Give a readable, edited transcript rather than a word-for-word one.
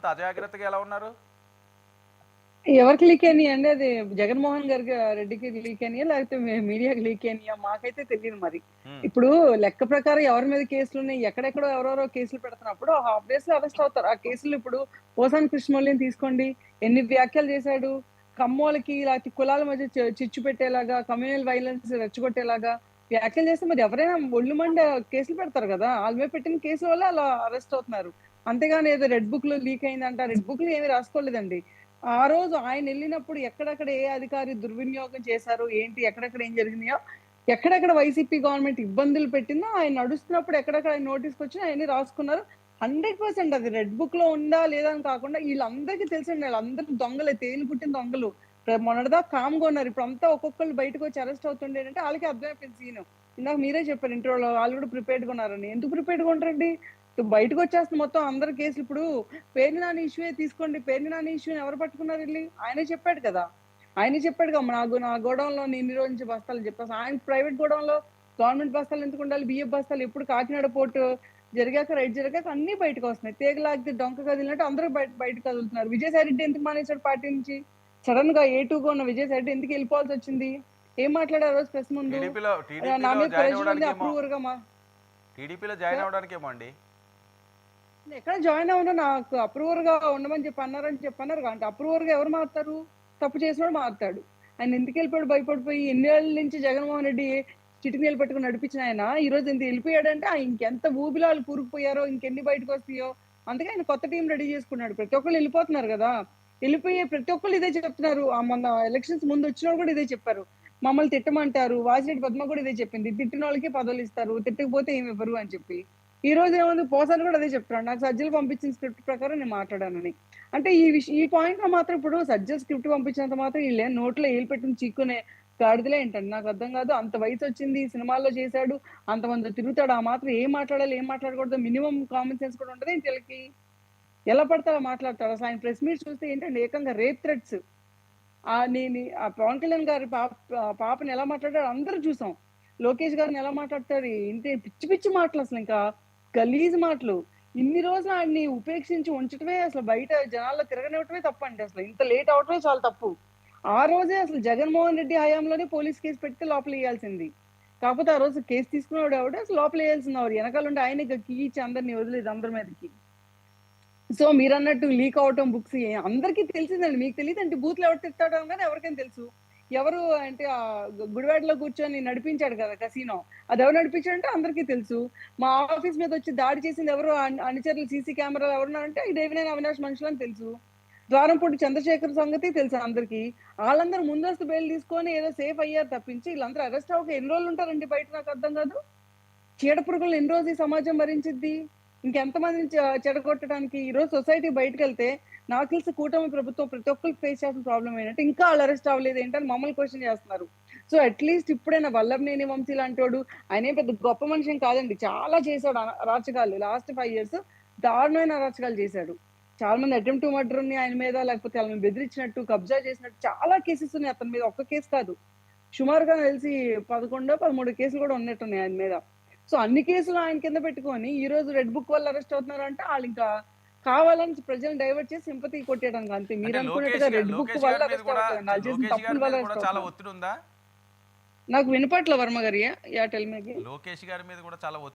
అజాగ్రత్తగా ఎలా ఉన్నారు? ఎవరికి లీక్ అయినాయండి అది? జగన్‌మోహన్ గారికి రెడ్డికి లీక్ అయినాయా? లేకపోతే మీడియాకి లీక్ అయినాయా? మాకైతే తెలీదు మరి. హ్మ్. ఇప్పుడు లెక్క ప్రకారం ఎవరి మీద కేసులున్నాయి, ఎక్కడెక్కడో ఎవరెవరో కేసులు పెడుతున్నప్పుడు హాఫ్ డేస్‌లో అరెస్ట్ అవుతారు. ఆ కేసులు ఇప్పుడు పోసాని కృష్ణమౌళిని తీసుకోండి. ఎన్ని వ్యాఖ్యలు చేశాడు. కమ్మోళ్ళకి లేకపోతే కులాల మధ్య చిచ్చు పెట్టేలాగా, కమ్యూనల్ వైలెన్స్ రెచ్చగొట్టేలాగా వ్యాఖ్యలు చేస్తే మరి ఎవరైనా ఒళ్ళు మండి కేసులు పెడతారు గదా! ఆళ్ళ మీద పెట్టిన కేసుల వల్ల అలా అరెస్ట్ అవుతున్నారు. అంతేగాని ఏదో రెడ్ బుక్‌లో లీక్ అయిందంట. రెడ్ బుక్‌లో ఏమి రాసుకోలేదండి. ఆ రోజు ఆయనెళ్ళినప్పుడు ఎక్కడెక్కడ ఏ అధికారి దుర్వినియోగం చేశారు, ఏంటి, ఎక్కడెక్కడ ఏం జరిగినాయో, ఎక్కడెక్కడ వైసీపీ గవర్నమెంట్ ఇబ్బందులు పెట్టిందో ఆయన నడుస్తున్నప్పుడు ఎక్కడెక్కడ ఆయన నోటీస్‌కొచ్చినాయో అయన్నీ రాసుకున్నారు. 100% అది రెడ్ బుక్‌లో ఉందా? లేదా? అని కాకుండా ఈళ్ళందరికీ తెలుసండి. ఆళ్ళందరూ దొంగలే. తేలు కుట్టిన దొంగలు. మొన్నటిదాకా కామ్‌గా ఉన్నారు. ఇప్పుడంతా ఒక్కొక్కళ్ళు బయటకొచ్చి అరెస్ట్ అవుతుంటే ఏంటంటే ఆళ్ళకే అర్థమైపోయింది సీను. ఇందాక మీరే చెప్పారు ఇంటర్వ్యూలో ఆళ్ళు కూడా ప్రిపేర్డ్‌గా ఉన్నారని. ఎందుకు ప్రిపేర్డ్‌గా ఉండరండి? బయటకొచ్చేస్తుంది మొత్తం అందరి కేసులు. ఇప్పుడు పేర్ని నాని ఇష్యూయే తీసుకోండి. పేర్ని నాని ఇష్యూని ఎవరు పట్టుకున్నారెళ్లి? ఆయనే చెప్పాడు కదా! ఆయనే చెప్పాడుగా నా గోడౌన్‌లో ఇన్ని రోజుల నుంచి బస్తాలని చెప్పేసి. ఆయన ప్రైవేట్ గోడౌన్‌లో గవర్నమెంట్ బస్తాలు ఎందుకుండాలి? బియ్యపు బస్తాలు ఎప్పుడు కాకినాడ పోర్ట్ జరిగాక, రైడ్ జరిగాక అన్నీ బయటకొస్తున్నాయి. తీగ లాగితే డొంక కదిలినట్టు అందరూ బయటకి కదులుతున్నారు. విజయసాయి రెడ్డి ఎందుకు మానేసాడు పార్టీ నుంచి? సడెన్‌గా ఏ2గా ఉన్న విజయసాయి రెడ్డి ఎందుకు ఎళ్ళిపోవాల్సొచ్చింది? ఏం మాట్లాడారు ఆ రోజు ప్రెస్ ముందు? నా టీడీపీలో మీద జాయిన్ ప్రెషర్ ఉంది అవ్వడానికేమో అప్రూవర్‌గా టీడీపీలో జాయిన్ సార్ అవ్వడానికేమో అండి. ఎక్కడ జాయిన్ అవ్వను. నాకు అప్రూవర్‌గా ఉండమని చెప్పన్నారుగా. అంటే అప్రూవర్‌గా ఎవరు మారుతారు? తప్పు చేసినోడు మారుతాడు. ఆయన ఎందుకెళ్ళిపోయాడు భయపడిపోయి? ఎన్నేళ్ల నుంచి జగన్మోహన్ రెడ్డి చిటికినేలు పట్టుకొని నడిపించిన ఆయన ఈరోజు ఇంత ఎళ్ళిపోయాడంటే ఇంకెంత ఊబిలో ఆళ్ళు కూరుకుపోయారో, ఇంకెన్ని బయటకొస్తాయో. అందుకే ఆయన కొత్త టీమ్ రెడీ చేసుకున్నాడు. ప్రతి ఒక్కళ్ళు ఎళ్ళిపోతున్నారు గదా! ఎళ్ళిపోయి ప్రతి ఒక్కళ్ళు ఇదే చెప్తున్నారు. మొన్న ఎలక్షన్స్ ముందు వచ్చినోళ్ళు కూడా ఇదే చెప్పారు. మమ్మల్ని తిట్టమంటారు. వాసిరెడ్డి పద్మ కూడా ఇదే చెప్పింది. తిట్టినోళ్ళకే పదవులిస్తారు. తిట్టకపోతే ఏమి ఇవ్వరు అని చెప్పి. ఈ రోజు ఏముంది పోసాని కూడా అదే చెప్తున్నాడు. నాకు సజ్జలు పంపించిన స్క్రిప్ట్ ప్రకారం నేను మాట్లాడానని. అంటే ఈ పాయింట్‌లో మాత్రం ఇప్పుడు సజ్జలు స్క్రిప్ట్ పంపించినంత మాత్రం ఈళ్ళేం నోట్లో ఏలు పెట్టుకొని చీక్కునే గాడిదలే ఏంటండి? నాకు అర్థం కాదు. అంత వయసొచ్చింది. సినిమాల్లో చేశాడు. అంతమందితో తిరుగుతాడు. ఆ మాత్రం ఏం మాట్లాడాలి, ఏం మాట్లాడకూడదో మినిమమ్ కామన్ సెన్స్ కూడా ఉండదేంటి ఈళ్ళకి? ఎలా పడితే అలా మాట్లాడతారు. అసలు ఆయన ప్రెస్ మీట్ చూస్తే ఏంటండి ఏకంగా రేప్ థ్రెట్స్. పవన్ కళ్యాణ్ గారి పాపని ఎలా మాట్లాడారో అందరూ చూసాం. లోకేష్ గారిని ఎలా మాట్లాడతారు ఏంటి పిచ్చి పిచ్చి మాటలు అసలింకా. గలీజ్ మాటలు. ఇన్ని రోజులు ఆయన్ని ఉపేక్షించి ఉంచటమే అసలు బయట జనాల్లో తిరగనివ్వటమే తప్పండి అసలు. ఇంత లేట్ అవ్వటమే చాలా తప్పు. ఆ రోజే అసలు జగన్మోహన్ రెడ్డి హయాంలోనే పోలీస్ కేస్ పెడితే లోపలేయాల్సింది. కాకపోతే ఆ రోజు కేస్ తీసుకున్నోడు ఎవడు అసలు లోపలేయాల్సిందెవరు? ఎనకాలుండి ఆయనే కీ ఇచ్చి అందరిని వదిలేది అందరి మీదకి. సో, మీరన్నట్టు లీక్ అవ్వటం బుక్స్ అందరికీ తెలిసిందండి. మీకు తెలీదంటే బూత్‌లో ఎవడు తిడతాడో గాని ఎవరికైనా తెలుసు. ఎవరు అంటే గుడివాడలో కూర్చొని నడిపించాడు కదా! కసినో. అదెవరు నడిపించాడంటే అందరికీ తెలుసు. మా ఆఫీస్ మీదొచ్చి దాడి చేసింది ఎవరు అనుచరులు సీసీ కెమెరాలో ఎవరున్నారంటే ఈ దేవినేని అవినాష్ మనుషులని తెలుసు. ద్వారంపూడి చంద్రశేఖర్ సంగతి తెలుసు అందరికి. ఆళ్ళందరూ ముందస్తు బెయిల్ తీసుకొని ఏదో సేఫ్ అయ్యారు తప్పించి, ఈళ్ళందరూ అరెస్ట్ అవ్వక ఎన్ని రోజులుంటారండి బయట నాకర్థం కాదు. చీడ పురుగుల్ని ఎన్ని రోజులు ఈ సమాజం భరించిద్ది? ఇంకెంతమందిని చెడగొట్టడానికి ఈరోజు సొసైటీ బయటికెళ్తే నాకు తెలిసి కూటమి ప్రభుత్వం ప్రతి ఒక్కళ్ళు ఫేస్ చేస్తున్న ప్రాబ్లమ్ ఏంటంటే ఇంకా ఆళ్ళు అరెస్ట్ అవ్వలేదు ఏంటని మమ్మల్ని క్వెషన్ చేస్తున్నారు. సో, అట్‌లీస్ట్ ఇప్పుడైనా వల్లభనేని వంశీ లాంటోడు ఆయనేం పెద్ద గొప్ప మనిషేం కాదండి. చాలా చేశాడు అరాచకాలు. లాస్ట్ 5 ఇయర్స్ దారుణమైన అరాచకాలు చేశాడు. చాలా మంది అటెంప్ట్ టు మర్డర్ ఉన్నాయి ఆయన మీద. లేకపోతే ఆళ్ళని బెదిరించినట్టు, కబ్జా చేసినట్టు చాలా కేసెస్ ఉన్నాయి అతని మీద. ఒక్క కేస్ కాదు. సుమారుగా నాకు తెలిసి 11, 13 కేసులు కూడా ఉన్నట్టున్నాయి ఆయన మీద. సో, అన్ని కేసులు ఆయన కింద పెట్టుకొని, ఈరోజు రెడ్ బుక్ వల్ల అరెస్ట్ అవుతున్నారంటే ఆళ్ళింకా కావాలని ప్రజల్ని డైవర్ట్ చేసి సింపతి కొట్టేయడానికి అంతే. అంటే మీరనుకున్నట్టుగా రెడ్ బుక్ వల్ల అరెస్ట్ అవ్వట్లేదండి. ఆళ్ళు చేసిన లోకేష్ తప్పుల గారి వల్ల మీద కూడా అరెస్ట్ చాలా అవుతున్నారు. ఒత్తిడి ఉందా? నాకు వినపట్ల వర్మ గారు. Yeah! Tell me again. Lokesh గారి మీద కూడా చాలా